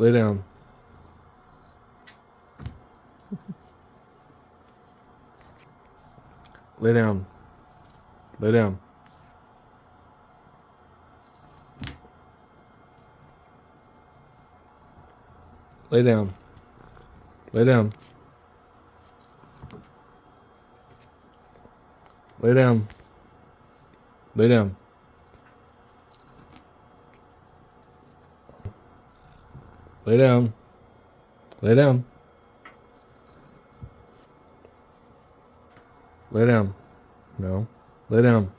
Lay down. Lay down. Lay down. Lay down. Lay down. Lay down. Lay down. Lay down. Lay down. Lay down. No. Lay down.